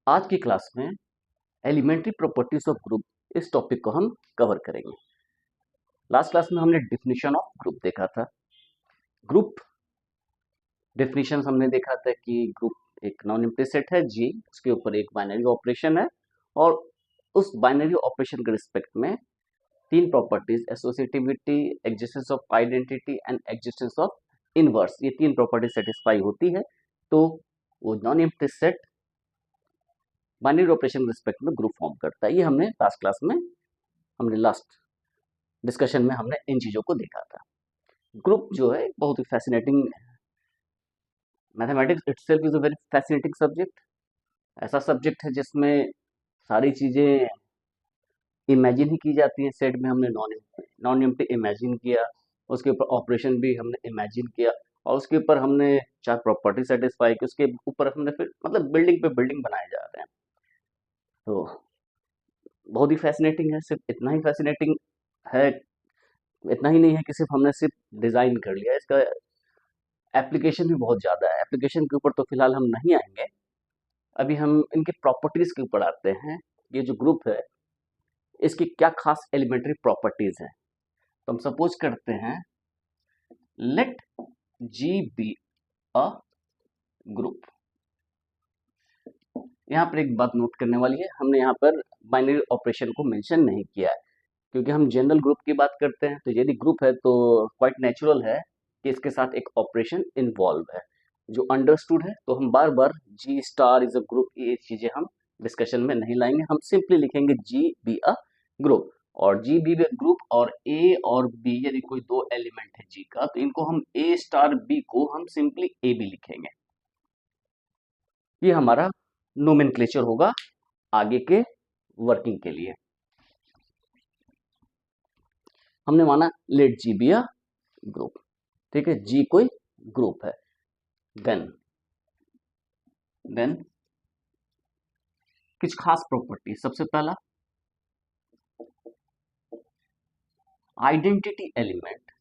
आज की क्लास में एलिमेंट्री प्रॉपर्टीज ऑफ ग्रुप इस टॉपिक को हम कवर करेंगे। लास्ट क्लास में हमने डिफिनीशन ऑफ ग्रुप देखा था। ग्रुप डेफिनेशन हमने देखा था कि ग्रुप एक नॉन एम्प्टी सेट है जी, उसके ऊपर एक बाइनरी ऑपरेशन है और उस बाइनरी ऑपरेशन के रिस्पेक्ट में तीन properties associativity, existence of identity and existence of inverse, ये तीन प्रॉपर्टी सेटिस्फाई होती है तो वो non empty set binary operation respect में ग्रुप फॉर्म करता है। ये हमने लास्ट क्लास में लास्ट डिस्कशन में हमने इन चीजों को देखा था। ग्रुप जो है बहुत ही fascinating, mathematics itself is a very fascinating subject. ऐसा सब्जेक्ट है जिसमें सारी चीजें इमेजिन ही की जाती हैं। सेट में हमने नॉन एम्प्टी इमेजिन किया, उसके ऊपर ऑपरेशन भी हमने इमेजिन किया और उसके ऊपर हमने चार प्रॉपर्टी सेटिस्फाई की, उसके ऊपर हमने फिर मतलब बिल्डिंग पे बिल्डिंग बनाए जा रहे हैं। तो बहुत ही फैसिनेटिंग है। सिर्फ इतना ही फैसिनेटिंग है, इतना ही नहीं है कि सिर्फ हमने सिर्फ डिजाइन कर लिया, इसका एप्लीकेशन भी बहुत ज़्यादा है। एप्लीकेशन के ऊपर तो फिलहाल हम नहीं आएंगे, अभी हम इनके प्रॉपर्टीज के ऊपर आते हैं। ये जो ग्रुप है इसकी क्या खास एलिमेंट्री प्रॉपर्टीज हैं। तो हम सपोज करते हैं let ji be a group. यहाँ पर एक बात नोट करने वाली है, हमने यहाँ पर बाइनरी ऑपरेशन को मेंशन नहीं किया है क्योंकि हम जनरल ग्रुप की बात करते हैं। तो यदि ग्रुप है तो क्वाइट नेचुरल है कि इसके साथ एक ऑपरेशन इन्वॉल्व है जो अंडरस्टूड है। तो हम बार बार जी स्टार इज अ ग्रुप, ये चीजें हम डिस्कशन में नहीं लाएंगे। हम सिंपली लिखेंगे जी बी अ ग्रुप, और जी बी ग्रुप और ए और बी यदि कोई दो एलिमेंट है जी का तो इनको हम ए स्टार बी को हम सिंपली ए बी लिखेंगे। ये हमारा नोमेनक्लेचर होगा आगे के वर्किंग के लिए। हमने माना let ji be a group, ठीक है, जी कोई ग्रुप है। देन कुछ खास प्रॉपर्टी, सबसे पहला identity element,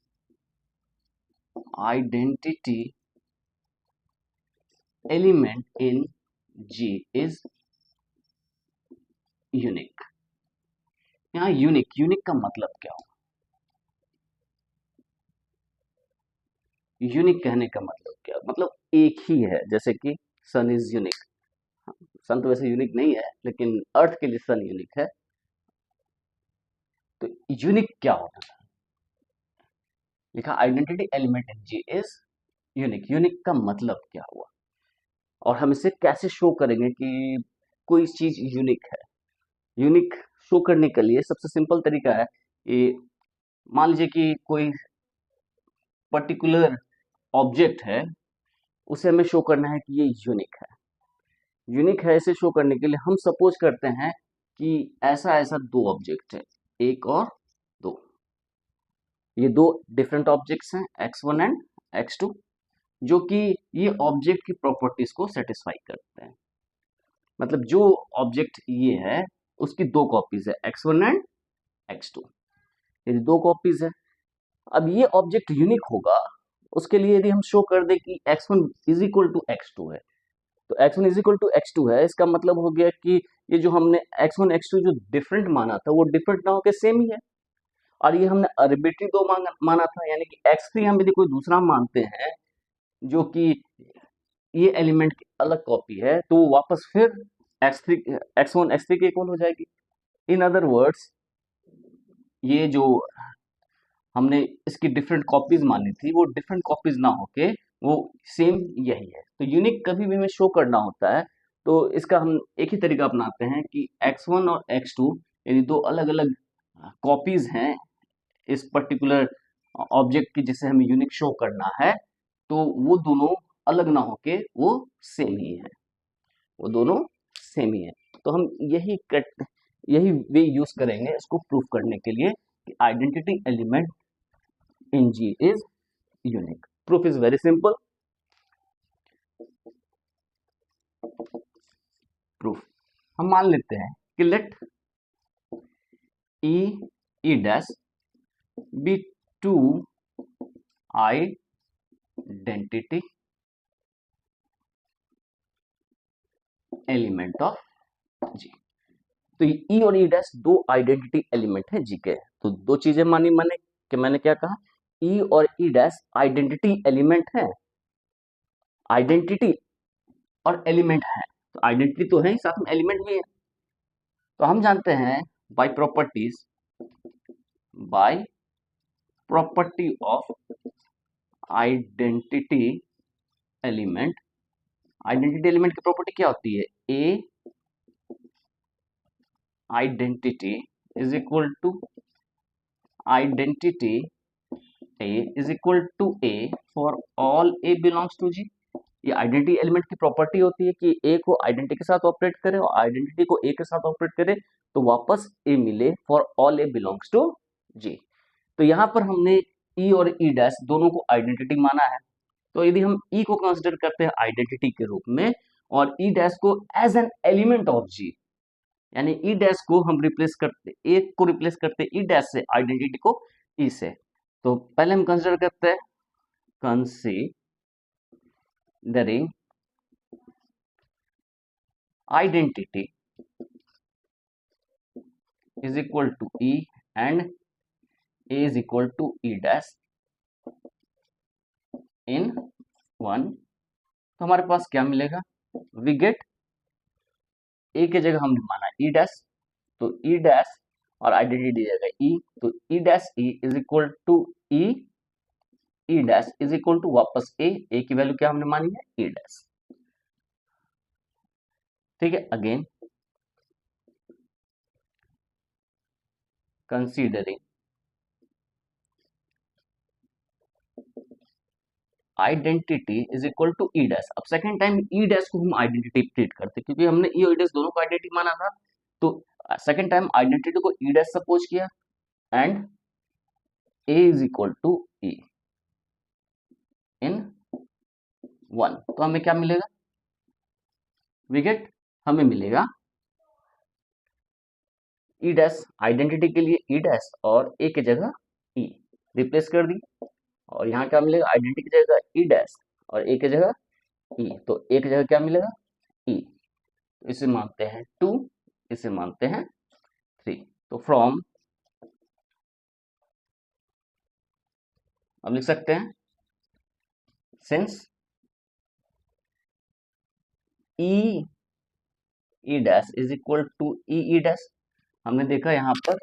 identity element in G is unique. यहाँ यूनिक, यूनिक का मतलब क्या होगा? यूनिक कहने का मतलब क्या, मतलब एक ही है। जैसे कि सन इज यूनिक, सन तो वैसे यूनिक नहीं है लेकिन अर्थ के लिए सन यूनिक है। तो यूनिक क्या होता है? लिखा identity element in G is unique. Unique का मतलब क्या हुआ और हम इसे कैसे शो करेंगे कि कोई चीज यूनिक है? यूनिक शो करने के लिए सबसे सिंपल तरीका है कि मान लीजिए कि कोई पर्टिकुलर ऑब्जेक्ट है, उसे हमें शो करना है कि ये यूनिक है। यूनिक है इसे शो करने के लिए हम सपोज करते हैं कि ऐसा ऐसा दो ऑब्जेक्ट है, एक और दो। ये दो डिफरेंट ऑब्जेक्ट्स हैं x1 एंड x2, जो कि ये ऑब्जेक्ट की प्रॉपर्टीज को सेटिस्फाई करते हैं। मतलब जो ऑब्जेक्ट ये है उसकी दो कॉपीज है, x1 एंड x2। ये दो कॉपीज है। अब ये ऑब्जेक्ट यूनिक होगा उसके लिए यदि हम शो कर दे कि x1 is equal to x2 है, तो x1 is equal to x2 है, इसका मतलब हो गया कि ये जो हमने x1 x2 जो डिफरेंट माना था वो डिफरेंट ना होकर सेम ही है। और ये हमने आर्बिट्री दो माना था, यानी कि x3 हम यदि कोई दूसरा मानते हैं जो कि ये एलिमेंट की अलग कॉपी है, तो वो वापस फिर x3 x1 x3 के इक्वल हो जाएगी। इन अदर वर्ड्स ये जो हमने इसकी डिफरेंट कॉपीज मानी थी वो डिफरेंट कॉपीज ना होके वो सेम यही है। तो यूनिक कभी भी हमें शो करना होता है तो इसका हम एक ही तरीका अपनाते हैं कि x1 और x2 यदि दो अलग अलग कॉपीज हैं इस पर्टिकुलर ऑब्जेक्ट की जिसे हमें यूनिक शो करना है, तो वो दोनों अलग ना होके वो सेम ही है, वो दोनों सेम ही है। तो हम यही वे यूज करेंगे इसको प्रूफ करने के लिए कि identity element in G is unique. Proof is very simple. Proof हम मान लेते हैं कि let E dash be two identity element of जी। तो ई और ई डैश दो आइडेंटिटी एलिमेंट है जी के। तो दो चीजें मानी मैंने कि मैंने क्या कहा, ई और ई डैश आइडेंटिटी एलिमेंट है, आइडेंटिटी और एलिमेंट है। तो आइडेंटिटी तो है ही, साथ में एलिमेंट भी है। तो हम जानते हैं by properties, by property of identity element, identity element की प्रॉपर्टी क्या होती है, A identity is equal to identity A is equal to A for all A belongs to G. ये आइडेंटिटी एलिमेंट की प्रॉपर्टी होती है कि ए को आइडेंटिटी के साथ ऑपरेट करे और आइडेंटिटी को ए के साथ ऑपरेट करे तो वापस ए मिले for all A belongs to G. तो यहाँ पर हमने ई और ई डैश दोनों को आइडेंटिटी माना है। तो यदि हम ई को कंसिडर करते हैं आइडेंटिटी के रूप में और ई डैश को एज एन एलिमेंट ऑफ जी, यानी ई डैश को हम रिप्लेस करते, ए को रिप्लेस करते ई डैश से, आइडेंटिटी को ई से। तो पहले हम कंसिडर करते हैं, considering identity is equal to E and A is equal to E dash in 1, तो हमारे पास क्या मिलेगा, we get A की जगह हमने माना E डैश, तो E डैश और आइडेंटिटी दी जाएगा E, तो E dash E is equal to E, E dash is equal to वापस A की वैल्यू क्या हमने मानी है E डैश। ठीक है, again considering identity is equal to E dash. अब सेकंड टाइम ई डैश को हम आइडेंटिटी ट्रीट करते हैं क्योंकि हमने ई और ई डैश दोनों को आइडेंटिटी माना था। तो सेकंड टाइम आइडेंटिटी को ई डैश सपोज किया and A is equal to E in 1, तो हमें क्या मिलेगा, वी गेट, हमें मिलेगा ई डैश, आइडेंटिटी के लिए ई डैश और ए की जगह ई रिप्लेस कर दी, और यहाँ क्या मिलेगा, आइडेंटिटी की जगह ई डैश और ए की जगह ई, तो ए की जगह क्या मिलेगा ई, इसे मानते हैं 2, इसे मानते हैं 3। तो फ्रॉम, अब लिख सकते हैं since E E dash is equal to E E dash, हमने देखा यहाँ पर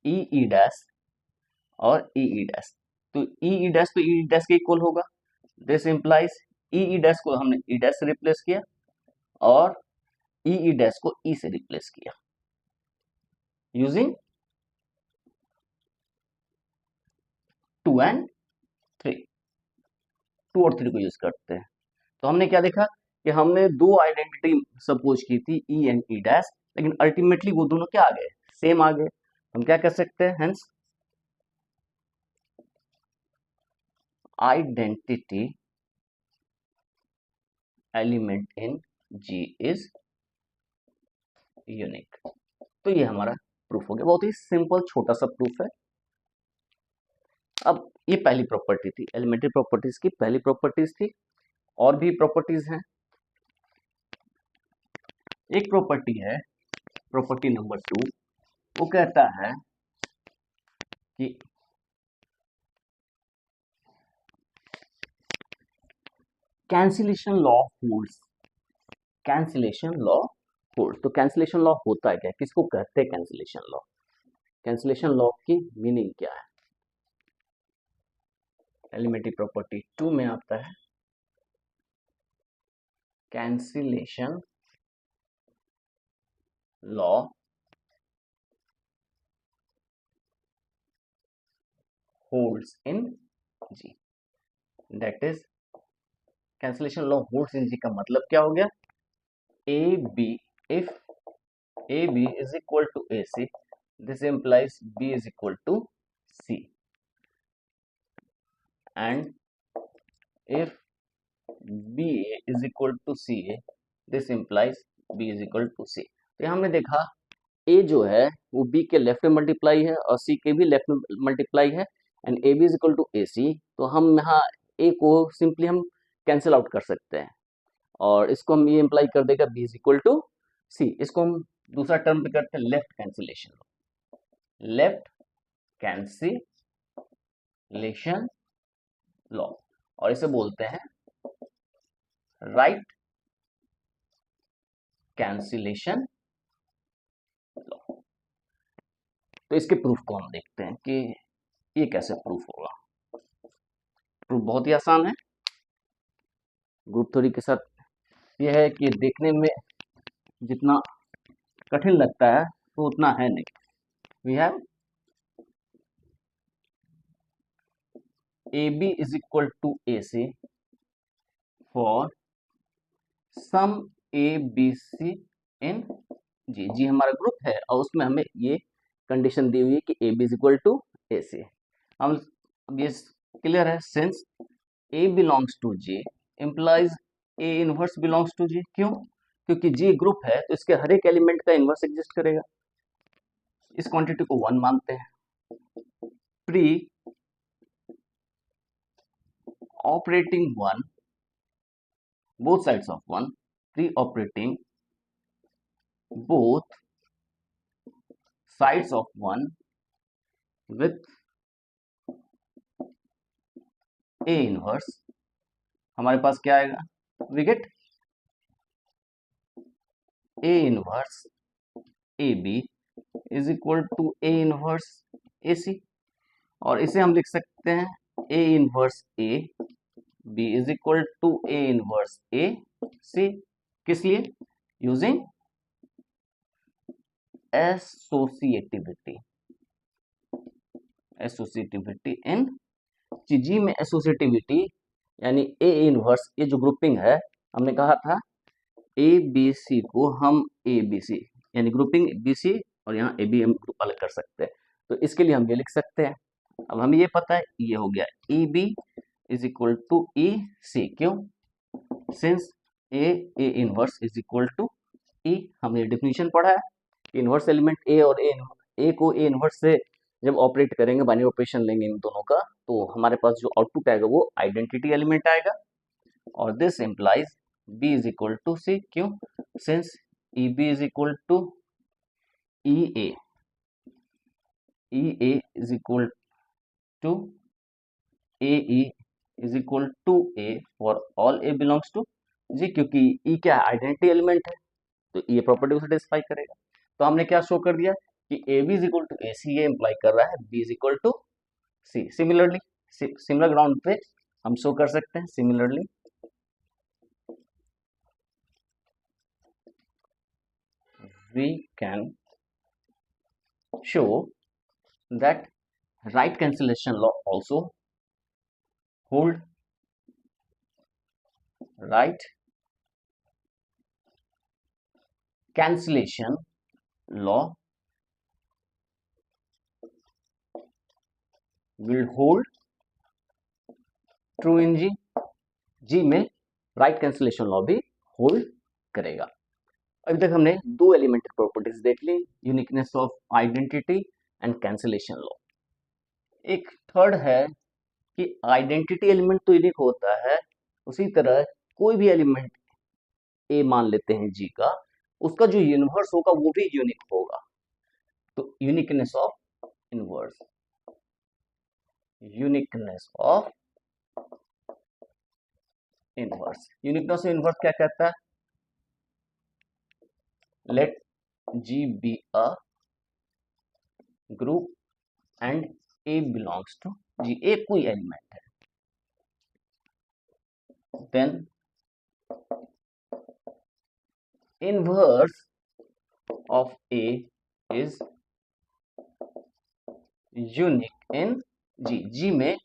ई ई डैश और ई ई डैश, तो ई ई डैश तो ई डैश के इक्वल होगा, this implies E E dash को हमने ई डैश से रिप्लेस किया और ई ई डैश को ई से रिप्लेस किया यूजिंग 2 एंड 3, 2 और 3 को यूज करते हैं। तो हमने क्या देखा कि हमने दो आइडेंटिटी सपोज की थी ई एंड ई डैश, लेकिन अल्टीमेटली वो दोनों क्या आ गए, सेम आ गए। हम क्या कर सकते हैं, hence identity element in G is unique. तो ये हमारा प्रूफ हो गया, बहुत ही सिंपल छोटा सा प्रूफ है। अब ये पहली प्रॉपर्टी थी, एलिमेंट्री प्रॉपर्टीज की पहली प्रॉपर्टीज थी, और भी प्रॉपर्टीज हैं। एक प्रॉपर्टी है, प्रॉपर्टी नंबर 2, वो कहता है कि cancellation law holds, cancellation law hold. तो कैंसिलेशन लॉ होता है क्या, किसको कहते हैं कैंसिलेशन लॉ, कैंसिलेशन लॉ की मीनिंग क्या है। एलिमेंट्री प्रॉपर्टी 2 में आता है cancellation law holds in G, that is cancellation law holds in G का मतलब क्या हो गया, ए B, if A B is equal to A C, this implies b is equal to c, and if ba is equal to ca, this implies b is equal to c। तो हमने देखा a जो है वो b के left में multiply है और c के भी लेफ्ट में मल्टीप्लाई है, and A B is equal to A C. तो हम यहाँ a को सिंपली हम कैंसिल आउट कर सकते हैं और इसको हम ये इम्प्लाई कर देगा b इज इक्वल टू सी, इसको हम दूसरा टर्म पे करते हैं left cancellation law. Left cancellation law, और इसे बोलते हैं राइट कैंसिलेशन लॉ। तो इसके प्रूफ को हम देखते हैं कि ये कैसे प्रूफ होगा। प्रूफ बहुत ही आसान है। ग्रुप थ्योरी के साथ यह है कि देखने में जितना कठिन लगता है तो उतना है नहीं। We have AB is equal to AC for some ABC in ji. G हमारा ग्रुप है और उसमें हमें ये कंडीशन दी हुई है कि AB is equal to AC। हम अब ये क्लियर है, since A belongs to J implies A inverse belongs to J। क्यों? क्योंकि G ग्रुप है तो इसके हर एक एलिमेंट का इनवर्स एग्जिस्ट करेगा। इस क्वांटिटी को 1 मानते हैं। Pre operating 1, both sides of 1, pre-operating both sides of 1 with A inverse। हमारे पास क्या आएगा? we get A inverse AB is equal to A inverse AC, और इसे हम लिख सकते हैं A inverse A B is equal to A inverse A C। किस लिए? Using associativity. एसोसिएटिविटी इन जी में एसोसिएटिविटी यानी ए इनवर्स, ये जो ग्रुपिंग है हमने कहा था ए बी सी को हम ए बी सी यानी ग्रुपिंग बी सी और यहाँ ए बी हम अलग कर सकते हैं, तो इसके लिए हम ये लिख सकते हैं। अब हमें ये पता है ये हो गया E B is equal to E C. क्यों? Since A inverse is equal to E. हमने डिफिनीशन पढ़ा है इनवर्स एलिमेंट ए और ए को ए इनवर्स से जब ऑपरेट करेंगे, बाइनरी ऑपरेशन लेंगे इन दोनों का, तो हमारे पास जो आउटपुट आएगा वो आइडेंटिटी एलिमेंट आएगा, और this implies B is equal to c. क्यों? Since e B is equal to e a is equal to a is equal to A for all A belongs to g, क्योंकि e क्या है? Identity element है, तो ये property को satisfy करेगा। तो हमने क्या शो कर दिया कि a B is equal to A c, ये इम्प्लाई कर रहा है b is equal to c. Similarly similar ground पे हम शो कर सकते हैं similarly we can show that right cancellation law also hold right cancellation law will hold true in G में राइट कैंसिलेशन लॉ भी होल्ड करेगा। अभी तक हमने दो एलिमेंट्री प्रॉपर्टीज देख ली, uniqueness of identity and cancellation law. एक थर्ड है कि आइडेंटिटी एलिमेंट तो यूनिक होता है, उसी तरह कोई भी एलिमेंट ए मान लेते हैं जी का, उसका जो यूनिवर्स होगा वो भी यूनिक होगा। तो uniqueness of inverse, uniqueness of inverse, uniqueness of inverse क्या कहता है? Let ji be a group and a belongs to ji. A कोई एलिमेंट है, then inverse of a is unique in ji. G में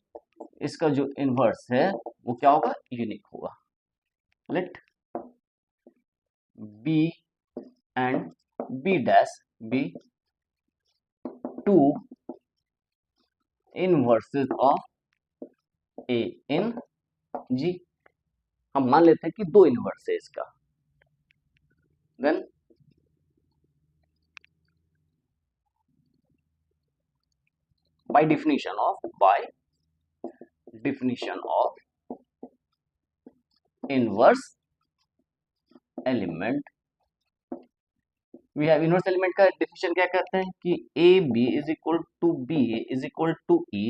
इसका जो इनवर्स है वो क्या होगा? यूनिक होगा। Let b and b dash be two inverses of a in g. हम मान लेते हैं कि दो इनवर्स है इसका, then by definition of inverse element we have inverse element का डेफिनेशन क्या कहते हैं कि a B is equal to b is equal to e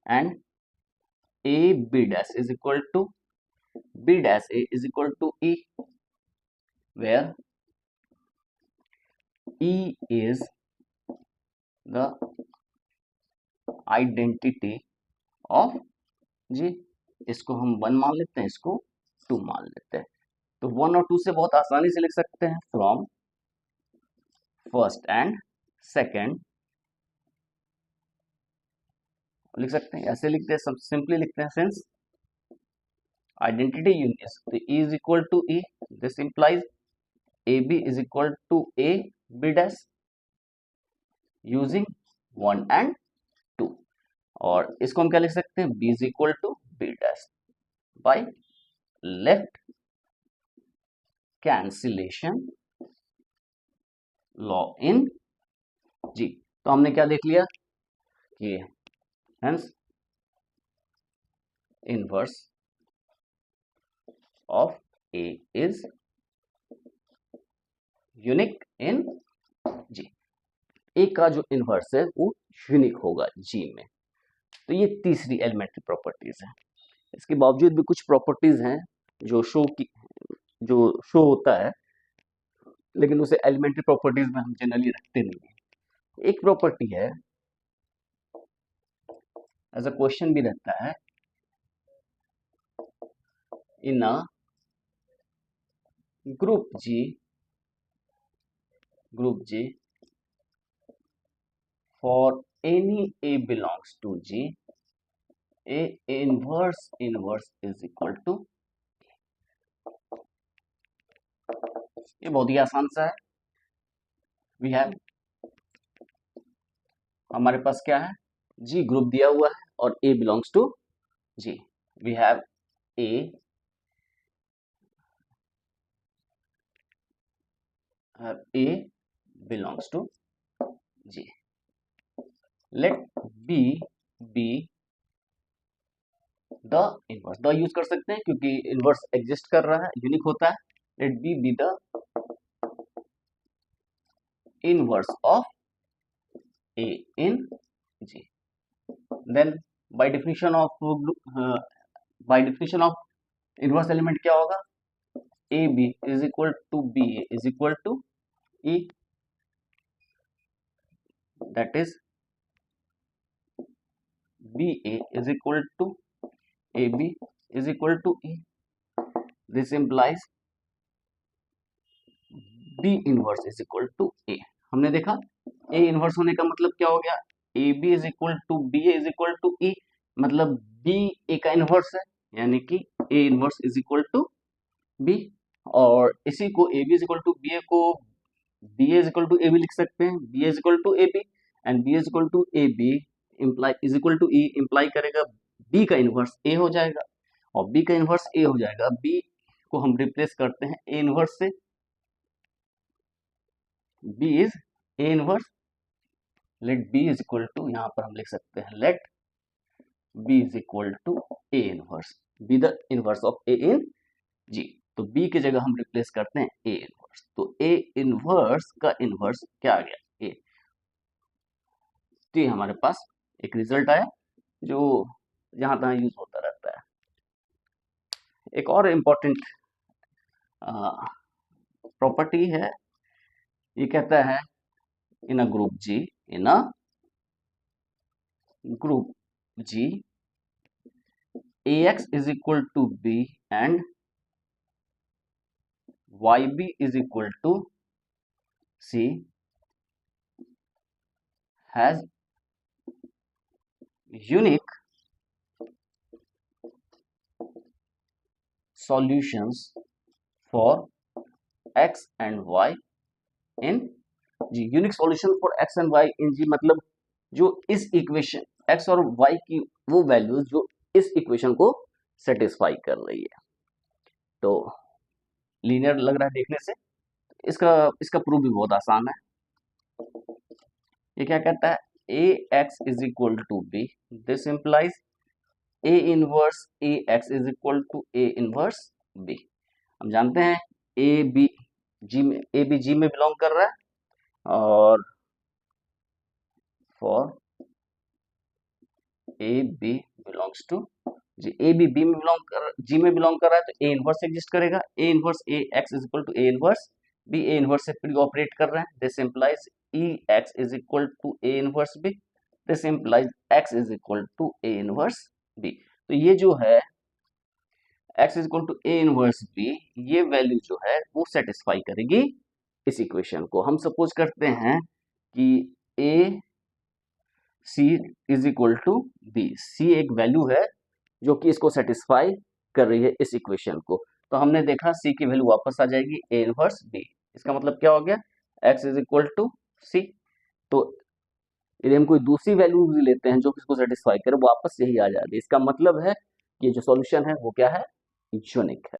and A b dash is equal to b dash a is equal to e, where e is the identity of जी। इसको हम 1 मान लेते हैं, इसको 2 मान लेते हैं। तो 1 और 2 से बहुत आसानी से लिख सकते हैं, फ्रॉम फर्स्ट एंड सेकेंड लिख सकते हैं, ऐसे लिखते हैं, सब सिंपली लिखते हैं, सिंस आइडेंटिटी यूनियस तो E is equal to e, this implies a B is equal to a b dash using 1 and 2, और इसको हम क्या लिख सकते हैं, B is equal to b dash by left cancellation law in g. तो हमने क्या देख लिया कि hence inverse of a is unique in g. A का जो इनवर्स है वो यूनिक होगा जी में। तो ये तीसरी एलिमेंट्री प्रॉपर्टीज है। इसके बावजूद भी कुछ प्रॉपर्टीज हैं जो शो होता है, लेकिन उसे एलिमेंट्री प्रॉपर्टीज में हम जनरली रखते नहीं है। एक प्रॉपर्टी है, एज अ क्वेश्चन भी रहता है, in a group g for any a belongs to G, a inverse is equal to, ये बहुत ही आसान सा है। वी हैव, हमारे पास क्या है, G ग्रुप दिया हुआ है और A belongs to G। We have A belongs to G। Let B be the inverse, the use कर सकते हैं क्योंकि इनवर्स एग्जिस्ट कर रहा है, यूनिक होता है। Let b be the inverse of a in g. Then by definition of inverse element क्या होगा, a B is equal to b a is equal to e, that is b a is equal to a B is equal to e. This implies b inverse is equal to a. हमने देखा A inverse होने का मतलब क्या हो गया, A B is equal to b a is equal to e, मतलब b a का इनवर्स है, यानी कि a inverse is equal to b. और इसी को a B is equal to b a को b a is equal to a b लिख सकते हैं, b a is equal to a b and b is equal to a b implies is equal to e, imply करेगा B का inverse ए हो जाएगा और B का इनवर्स ए हो जाएगा। बी को हम रिप्लेस करते हैं ए इनवर्स से, b is a inverse, let b is equal to, यहां पर हम लिख सकते हैं let b is equal to A inverse, b the inverse of a in g. तो बी की जगह हम रिप्लेस करते हैं ए इनवर्स, तो ए इनवर्स का इनवर्स क्या आ गया, ए। तो ये हमारे पास एक रिजल्ट आया जो जहां तहां यूज होता रहता है। एक और इम्पोर्टेंट प्रॉपर्टी है, ये कहता है in a group g, in a group g ax is equal to b and yb is equal to c has unique solutions for x and y in g। Unique solution for x and y in g मतलब जो इस equation x और y की वो values जो इस equation को satisfy कर रही है। तो लीनियर लग रहा है देखने से, इसका इसका प्रूफ भी बहुत आसान है। ये क्या कहता है, a x is equal to b, this implies a inverse A x is equal to A inverse b. हम जानते हैं ए बी जी में, ए बी जी में बिलोंग कर रहा है, और for A B belongs to ji, A B में बिलोंग कर रहा है तो ए इनवर्स एग्जिस्ट करेगा। A inverse A x is equal to A inverse B, A inverse से प्री ऑपरेट कर रहे हैं, this implies E X is equal to A inverse B, this implies X is equal to A inverse B. तो ये जो है x is equal to A inverse B, ये value जो है वो सेटिस्फाई करेगी इस इक्वेशन को। हम सपोज करते हैं कि ए सी इज इक्वल टू बी, सी एक वैल्यू है जो कि इसको सेटिस्फाई कर रही है इस इक्वेशन को। तो हमने देखा सी की वैल्यू वापस आ जाएगी ए इनवर्स बी। इसका मतलब क्या हो गया, x इज इक्वल टू सी। तो यदि हम कोई दूसरी वैल्यू भी लेते हैं जो कि इसको सेटिस्फाई करे, वापस यही आ जाती है। इसका मतलब है कि जो सॉल्यूशन है वो क्या है, यूनिक है।